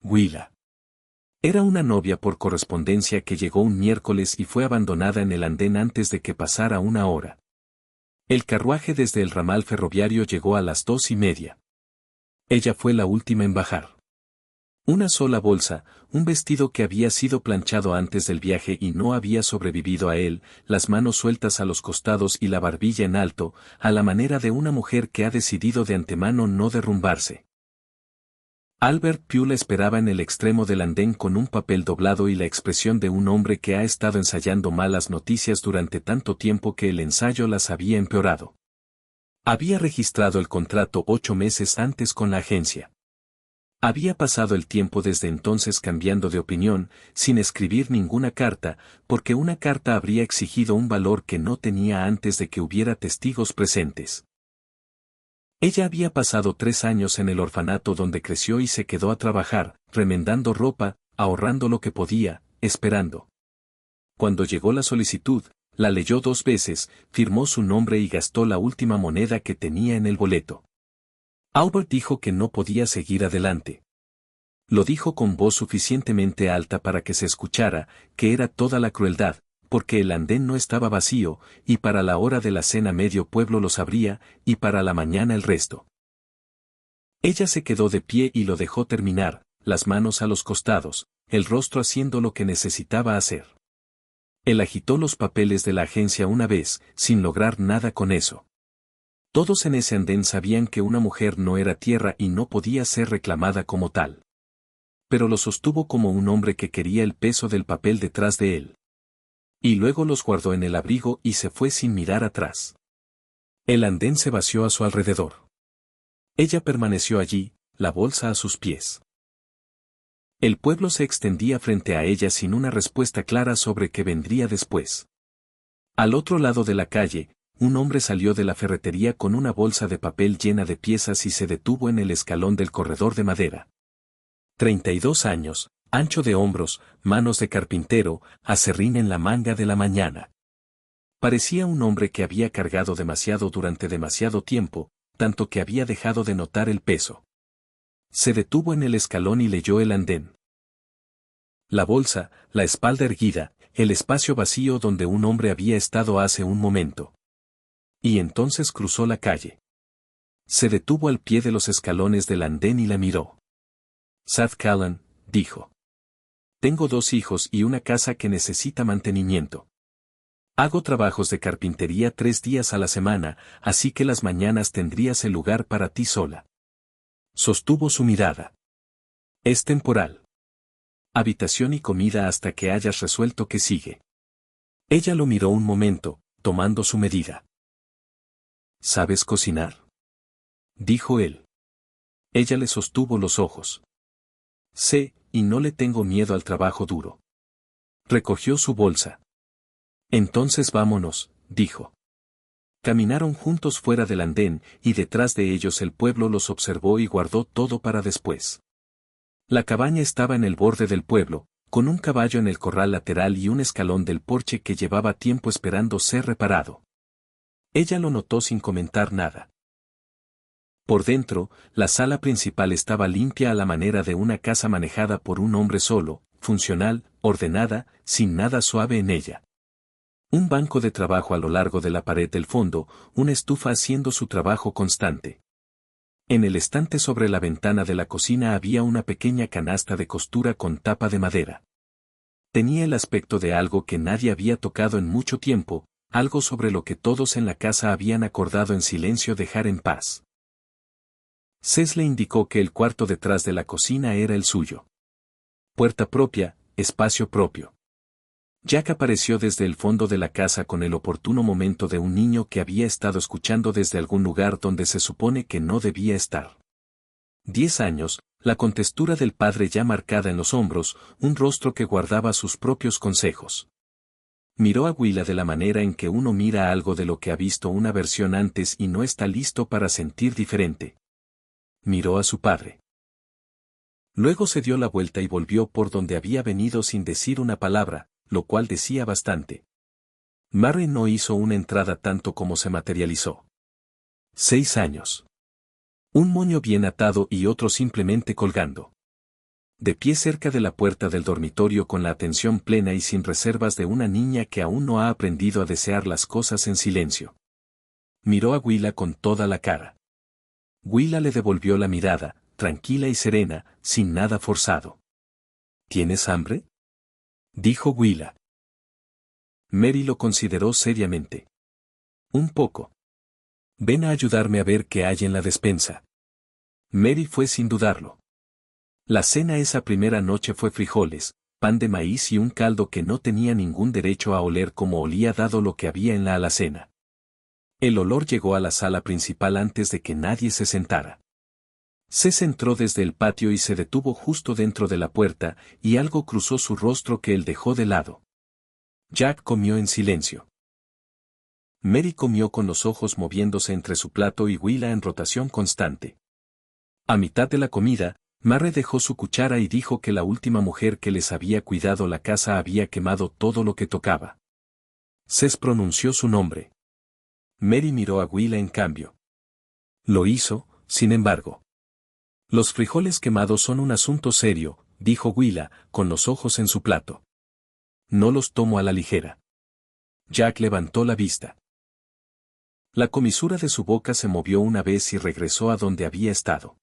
Willa. Era una novia por correspondencia que llegó un miércoles y fue abandonada en el andén antes de que pasara una hora. El carruaje desde el ramal ferroviario llegó a las 2:30. Ella fue la última en bajar. Una sola bolsa, un vestido que había sido planchado antes del viaje y no había sobrevivido a él, las manos sueltas a los costados y la barbilla en alto, a la manera de una mujer que ha decidido de antemano no derrumbarse. Albert Pugh la esperaba en el extremo del andén con un papel doblado y la expresión de un hombre que ha estado ensayando malas noticias durante tanto tiempo que el ensayo las había empeorado. Había registrado el contrato 8 meses antes con la agencia. Había pasado el tiempo desde entonces cambiando de opinión, sin escribir ninguna carta, porque una carta habría exigido un valor que no tenía antes de que hubiera testigos presentes. Ella había pasado 3 años en el orfanato donde creció y se quedó a trabajar, remendando ropa, ahorrando lo que podía, esperando. Cuando llegó la solicitud, la leyó 2 veces, firmó su nombre y gastó la última moneda que tenía en el boleto. Albert dijo que no podía seguir adelante. Lo dijo con voz suficientemente alta para que se escuchara, que era toda la crueldad, porque el andén no estaba vacío, y para la hora de la cena medio pueblo lo sabría, y para la mañana el resto. Ella se quedó de pie y lo dejó terminar, las manos a los costados, el rostro haciendo lo que necesitaba hacer. Él agitó los papeles de la agencia una vez, sin lograr nada con eso. Todos en ese andén sabían que una mujer no era tierra y no podía ser reclamada como tal. Pero lo sostuvo como un hombre que quería el peso del papel detrás de él. Y luego los guardó en el abrigo y se fue sin mirar atrás. El andén se vació a su alrededor. Ella permaneció allí, la bolsa a sus pies. El pueblo se extendía frente a ella sin una respuesta clara sobre qué vendría después. Al otro lado de la calle, un hombre salió de la ferretería con una bolsa de papel llena de piezas y se detuvo en el escalón del corredor de madera. 32 años, ancho de hombros, manos de carpintero, aserrín en la manga de la mañana. Parecía un hombre que había cargado demasiado durante demasiado tiempo, tanto que había dejado de notar el peso. Se detuvo en el escalón y leyó el andén. La bolsa, la espalda erguida, el espacio vacío donde un hombre había estado hace un momento. Y entonces cruzó la calle. Se detuvo al pie de los escalones del andén y la miró. Sad Callan, dijo. Tengo 2 hijos y una casa que necesita mantenimiento. Hago trabajos de carpintería 3 días a la semana, así que las mañanas tendrías el lugar para ti sola. Sostuvo su mirada. Es temporal. Habitación y comida hasta que hayas resuelto qué sigue. Ella lo miró un momento, tomando su medida. ¿Sabes cocinar?, dijo él. Ella le sostuvo los ojos. Sé, y no le tengo miedo al trabajo duro. Recogió su bolsa. Entonces vámonos, dijo. Caminaron juntos fuera del andén, y detrás de ellos el pueblo los observó y guardó todo para después. La cabaña estaba en el borde del pueblo, con un caballo en el corral lateral y un escalón del porche que llevaba tiempo esperando ser reparado. Ella lo notó sin comentar nada. Por dentro, la sala principal estaba limpia a la manera de una casa manejada por un hombre solo, funcional, ordenada, sin nada suave en ella. Un banco de trabajo a lo largo de la pared del fondo, una estufa haciendo su trabajo constante. En el estante sobre la ventana de la cocina había una pequeña canasta de costura con tapa de madera. Tenía el aspecto de algo que nadie había tocado en mucho tiempo, algo sobre lo que todos en la casa habían acordado en silencio dejar en paz. Cés le indicó que el cuarto detrás de la cocina era el suyo. Puerta propia, espacio propio. Jack apareció desde el fondo de la casa con el oportuno momento de un niño que había estado escuchando desde algún lugar donde se supone que no debía estar. 10 años, la contextura del padre ya marcada en los hombros, un rostro que guardaba sus propios consejos. Miró a Willa de la manera en que uno mira algo de lo que ha visto una versión antes y no está listo para sentir diferente. Miró a su padre. Luego se dio la vuelta y volvió por donde había venido sin decir una palabra, lo cual decía bastante. Mary no hizo una entrada tanto como se materializó. 6 años. Un moño bien atado y otro simplemente colgando. De pie cerca de la puerta del dormitorio con la atención plena y sin reservas de una niña que aún no ha aprendido a desear las cosas en silencio. Miró a Willa con toda la cara. Willa le devolvió la mirada, tranquila y serena, sin nada forzado. ¿Tienes hambre?, dijo Willa. Mary lo consideró seriamente. Un poco. Ven a ayudarme a ver qué hay en la despensa. Mary fue sin dudarlo. La cena esa primera noche fue frijoles, pan de maíz y un caldo que no tenía ningún derecho a oler como olía dado lo que había en la alacena. El olor llegó a la sala principal antes de que nadie se sentara. Se entró desde el patio y se detuvo justo dentro de la puerta, y algo cruzó su rostro que él dejó de lado. Jack comió en silencio. Mary comió con los ojos moviéndose entre su plato y Willa en rotación constante. A mitad de la comida, Mary dejó su cuchara y dijo que la última mujer que les había cuidado la casa había quemado todo lo que tocaba. Ces pronunció su nombre. Mary miró a Willa en cambio. Lo hizo, sin embargo. Los frijoles quemados son un asunto serio, dijo Willa, con los ojos en su plato. No los tomo a la ligera. Jack levantó la vista. La comisura de su boca se movió una vez y regresó a donde había estado.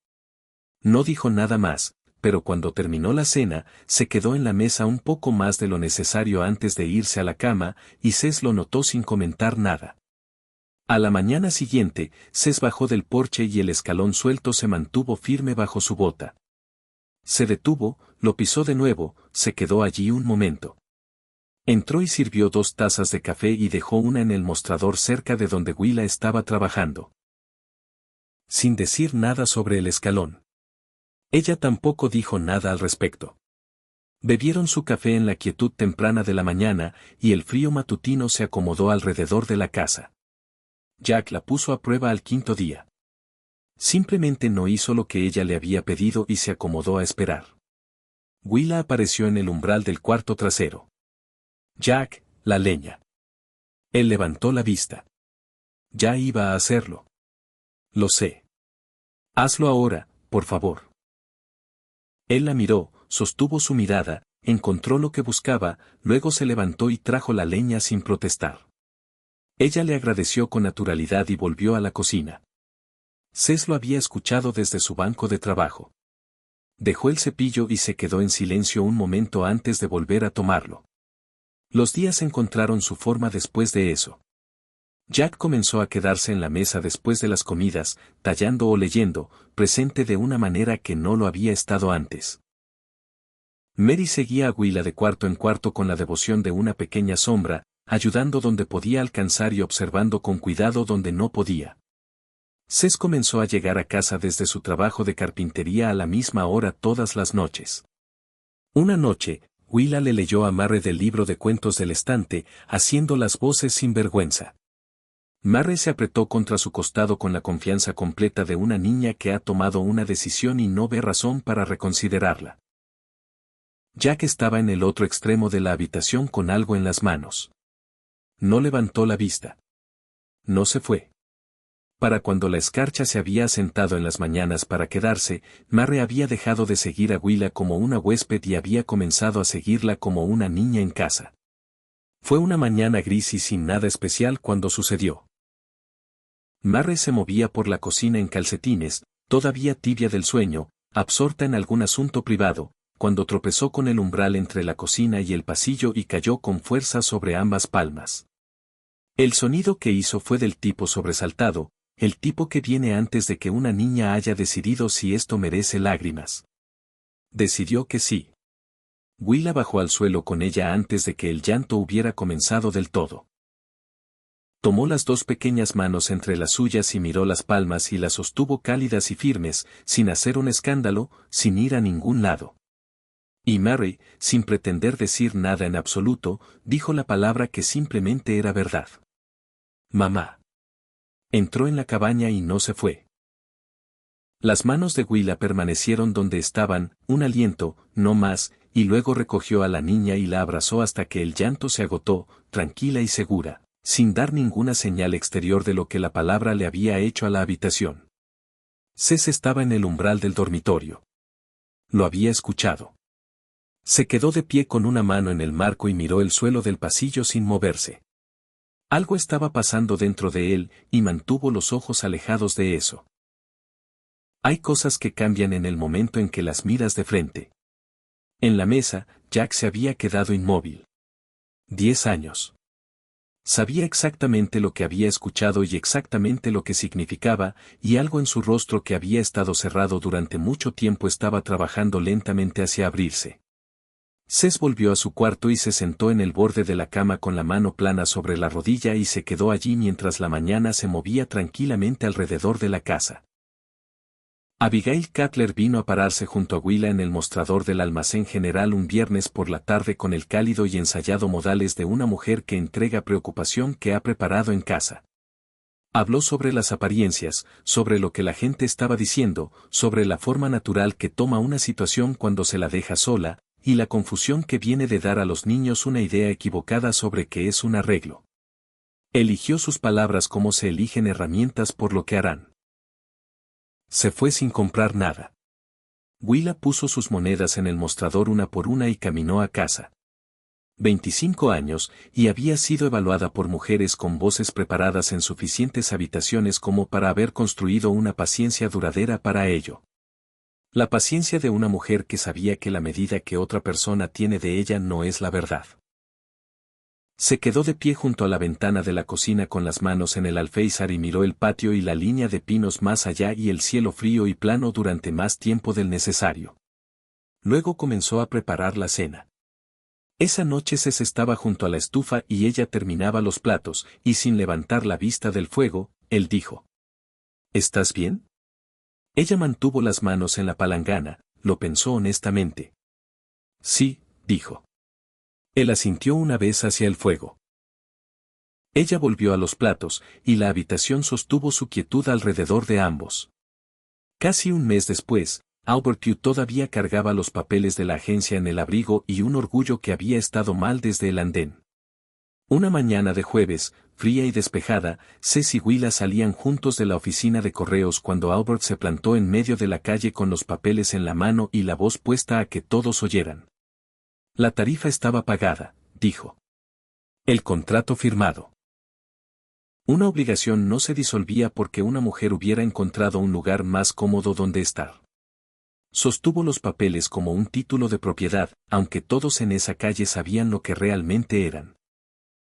No dijo nada más, pero cuando terminó la cena, se quedó en la mesa un poco más de lo necesario antes de irse a la cama, y Ces lo notó sin comentar nada. A la mañana siguiente, Ces bajó del porche y el escalón suelto se mantuvo firme bajo su bota. Se detuvo, lo pisó de nuevo, se quedó allí un momento. Entró y sirvió 2 tazas de café y dejó una en el mostrador cerca de donde Willa estaba trabajando. Sin decir nada sobre el escalón. Ella tampoco dijo nada al respecto. Bebieron su café en la quietud temprana de la mañana, y el frío matutino se acomodó alrededor de la casa. Jack la puso a prueba al 5.º día. Simplemente no hizo lo que ella le había pedido y se acomodó a esperar. Willa apareció en el umbral del cuarto trasero. Jack, la leña. Él levantó la vista. Ya iba a hacerlo. Lo sé. Hazlo ahora, por favor. Él la miró, sostuvo su mirada, encontró lo que buscaba, luego se levantó y trajo la leña sin protestar. Ella le agradeció con naturalidad y volvió a la cocina. Ces lo había escuchado desde su banco de trabajo. Dejó el cepillo y se quedó en silencio un momento antes de volver a tomarlo. Los días encontraron su forma después de eso. Jack comenzó a quedarse en la mesa después de las comidas, tallando o leyendo, presente de una manera que no lo había estado antes. Mary seguía a Willa de cuarto en cuarto con la devoción de una pequeña sombra, ayudando donde podía alcanzar y observando con cuidado donde no podía. Ces comenzó a llegar a casa desde su trabajo de carpintería a la misma hora todas las noches. Una noche, Willa le leyó a Mary del libro de cuentos del estante, haciendo las voces sin vergüenza. Mary se apretó contra su costado con la confianza completa de una niña que ha tomado una decisión y no ve razón para reconsiderarla. Jack estaba en el otro extremo de la habitación con algo en las manos. No levantó la vista. No se fue. Para cuando la escarcha se había asentado en las mañanas para quedarse, Mary había dejado de seguir a Willa como una huésped y había comenzado a seguirla como una niña en casa. Fue una mañana gris y sin nada especial cuando sucedió. Mary se movía por la cocina en calcetines, todavía tibia del sueño, absorta en algún asunto privado, cuando tropezó con el umbral entre la cocina y el pasillo y cayó con fuerza sobre ambas palmas. El sonido que hizo fue del tipo sobresaltado, el tipo que viene antes de que una niña haya decidido si esto merece lágrimas. Decidió que sí. Willa bajó al suelo con ella antes de que el llanto hubiera comenzado del todo. Tomó las 2 pequeñas manos entre las suyas y miró las palmas y las sostuvo cálidas y firmes, sin hacer un escándalo, sin ir a ningún lado. Y Mary, sin pretender decir nada en absoluto, dijo la palabra que simplemente era verdad. Mamá. Entró en la cabaña y no se fue. Las manos de Willa permanecieron donde estaban, un aliento, no más, y luego recogió a la niña y la abrazó hasta que el llanto se agotó, tranquila y segura, sin dar ninguna señal exterior de lo que la palabra le había hecho a la habitación. Ces estaba en el umbral del dormitorio. Lo había escuchado. Se quedó de pie con una mano en el marco y miró el suelo del pasillo sin moverse. Algo estaba pasando dentro de él, y mantuvo los ojos alejados de eso. Hay cosas que cambian en el momento en que las miras de frente. En la mesa, Jack se había quedado inmóvil. 10 años. Sabía exactamente lo que había escuchado y exactamente lo que significaba, y algo en su rostro que había estado cerrado durante mucho tiempo estaba trabajando lentamente hacia abrirse. Cés volvió a su cuarto y se sentó en el borde de la cama con la mano plana sobre la rodilla y se quedó allí mientras la mañana se movía tranquilamente alrededor de la casa. Abigail Cutler vino a pararse junto a Willa en el mostrador del almacén general un viernes por la tarde con el cálido y ensayado modales de una mujer que entrega preocupación que ha preparado en casa. Habló sobre las apariencias, sobre lo que la gente estaba diciendo, sobre la forma natural que toma una situación cuando se la deja sola, y la confusión que viene de dar a los niños una idea equivocada sobre qué es un arreglo. Eligió sus palabras como se eligen herramientas por lo que harán. Se fue sin comprar nada. Willa puso sus monedas en el mostrador una por una y caminó a casa. 25 años, y había sido evaluada por mujeres con voces preparadas en suficientes habitaciones como para haber construido una paciencia duradera para ello. La paciencia de una mujer que sabía que la medida que otra persona tiene de ella no es la verdad. Se quedó de pie junto a la ventana de la cocina con las manos en el alféizar y miró el patio y la línea de pinos más allá y el cielo frío y plano durante más tiempo del necesario. Luego comenzó a preparar la cena. Esa noche Cés estaba junto a la estufa y ella terminaba los platos, y sin levantar la vista del fuego, él dijo: ¿Estás bien? Ella mantuvo las manos en la palangana, lo pensó honestamente. Sí, dijo. Él asintió una vez hacia el fuego. Ella volvió a los platos, y la habitación sostuvo su quietud alrededor de ambos. Casi un mes después, Albert Pugh todavía cargaba los papeles de la agencia en el abrigo y un orgullo que había estado mal desde el andén. Una mañana de jueves, fría y despejada, Cés y Willa salían juntos de la oficina de correos cuando Albert se plantó en medio de la calle con los papeles en la mano y la voz puesta a que todos oyeran. La tarifa estaba pagada, dijo. El contrato firmado. Una obligación no se disolvía porque una mujer hubiera encontrado un lugar más cómodo donde estar. Sostuvo los papeles como un título de propiedad, aunque todos en esa calle sabían lo que realmente eran.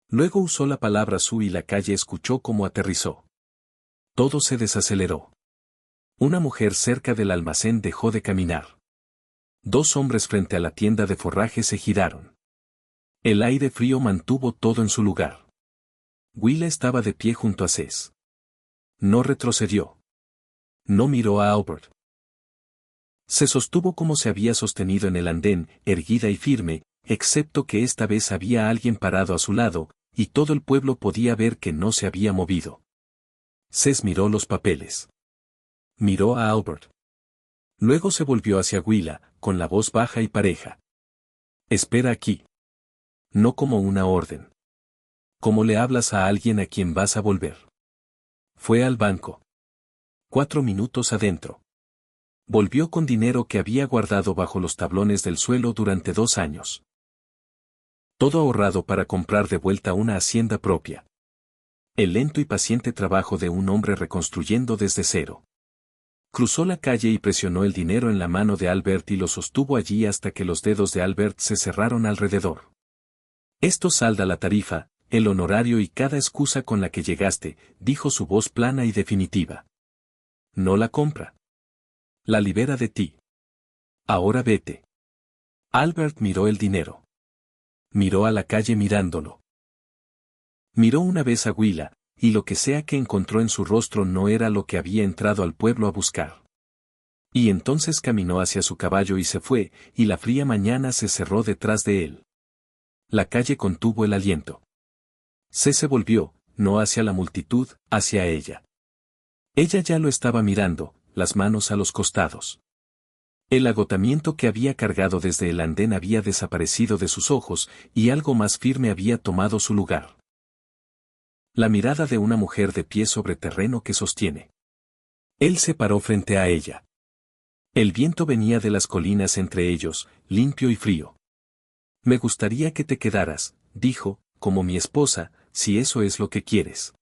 Luego usó la palabra su y la calle escuchó cómo aterrizó. Todo se desaceleró. Una mujer cerca del almacén dejó de caminar. 2 hombres frente a la tienda de forraje se giraron. El aire frío mantuvo todo en su lugar. Willa estaba de pie junto a Cés. No retrocedió. No miró a Albert. Se sostuvo como se había sostenido en el andén, erguida y firme, excepto que esta vez había alguien parado a su lado, y todo el pueblo podía ver que no se había movido. Cés miró los papeles. Miró a Albert. Luego se volvió hacia Willa, con la voz baja y pareja. Espera aquí. No como una orden. ¿Cómo le hablas a alguien a quien vas a volver? Fue al banco. 4 minutos adentro. Volvió con dinero que había guardado bajo los tablones del suelo durante 2 años. Todo ahorrado para comprar de vuelta una hacienda propia. El lento y paciente trabajo de un hombre reconstruyendo desde cero. Cruzó la calle y presionó el dinero en la mano de Albert y lo sostuvo allí hasta que los dedos de Albert se cerraron alrededor. Esto salda la tarifa, el honorario y cada excusa con la que llegaste, dijo su voz plana y definitiva. No la compra. La libera de ti. Ahora vete. Albert miró el dinero. Miró a la calle mirándolo. Miró una vez a Willa, y lo que sea que encontró en su rostro no era lo que había entrado al pueblo a buscar. Y entonces caminó hacia su caballo y se fue, y la fría mañana se cerró detrás de él. La calle contuvo el aliento. Cés se volvió, no hacia la multitud, hacia ella. Ella ya lo estaba mirando, las manos a los costados. El agotamiento que había cargado desde el andén había desaparecido de sus ojos, y algo más firme había tomado su lugar. La mirada de una mujer de pie sobre terreno que sostiene. Él se paró frente a ella. El viento venía de las colinas entre ellos, limpio y frío. Me gustaría que te quedaras, dijo, como mi esposa, si eso es lo que quieres.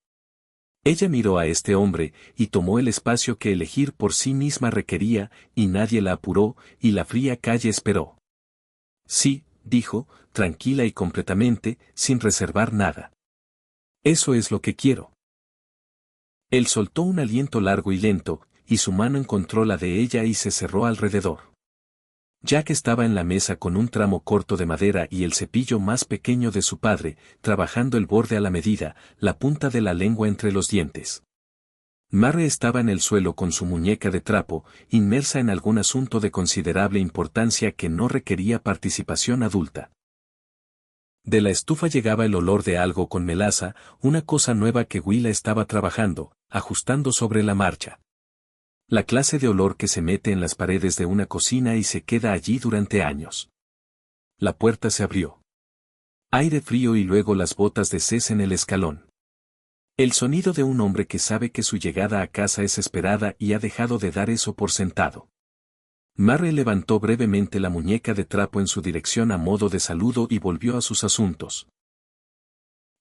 Ella miró a este hombre, y tomó el espacio que elegir por sí misma requería, y nadie la apuró, y la fría calle esperó. Sí, dijo, tranquila y completamente, sin reservar nada. Eso es lo que quiero. Él soltó un aliento largo y lento, y su mano encontró la de ella y se cerró alrededor. Jack estaba en la mesa con un tramo corto de madera y el cepillo más pequeño de su padre, trabajando el borde a la medida, la punta de la lengua entre los dientes. Mary estaba en el suelo con su muñeca de trapo, inmersa en algún asunto de considerable importancia que no requería participación adulta. De la estufa llegaba el olor de algo con melaza, una cosa nueva que Willa estaba trabajando, ajustando sobre la marcha. La clase de olor que se mete en las paredes de una cocina y se queda allí durante años. La puerta se abrió. Aire frío y luego las botas de Cés en el escalón. El sonido de un hombre que sabe que su llegada a casa es esperada y ha dejado de dar eso por sentado. Mary levantó brevemente la muñeca de trapo en su dirección a modo de saludo y volvió a sus asuntos.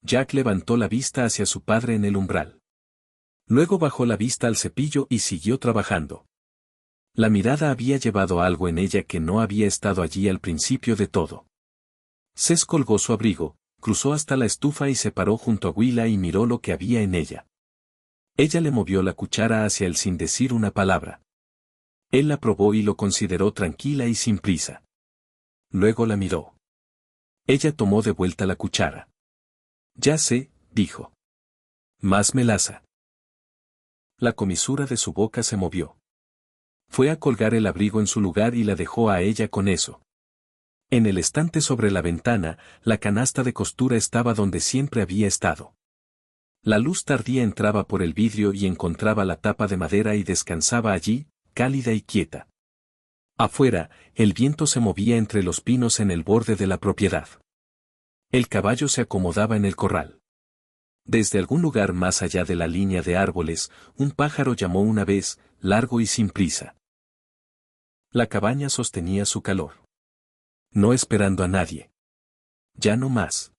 Jack levantó la vista hacia su padre en el umbral. Luego bajó la vista al cepillo y siguió trabajando. La mirada había llevado algo en ella que no había estado allí al principio de todo. Cés colgó su abrigo, cruzó hasta la estufa y se paró junto a Willa y miró lo que había en ella. Ella le movió la cuchara hacia él sin decir una palabra. Él la probó y lo consideró tranquila y sin prisa. Luego la miró. Ella tomó de vuelta la cuchara. Ya sé, dijo. Más melaza. La comisura de su boca se movió. Fue a colgar el abrigo en su lugar y la dejó a ella con eso. En el estante sobre la ventana, la canasta de costura estaba donde siempre había estado. La luz tardía entraba por el vidrio y encontraba la tapa de madera y descansaba allí, cálida y quieta. Afuera, el viento se movía entre los pinos en el borde de la propiedad. El caballo se acomodaba en el corral. Desde algún lugar más allá de la línea de árboles, un pájaro llamó una vez, largo y sin prisa. La cabaña sostenía su calor. No esperando a nadie. Ya no más.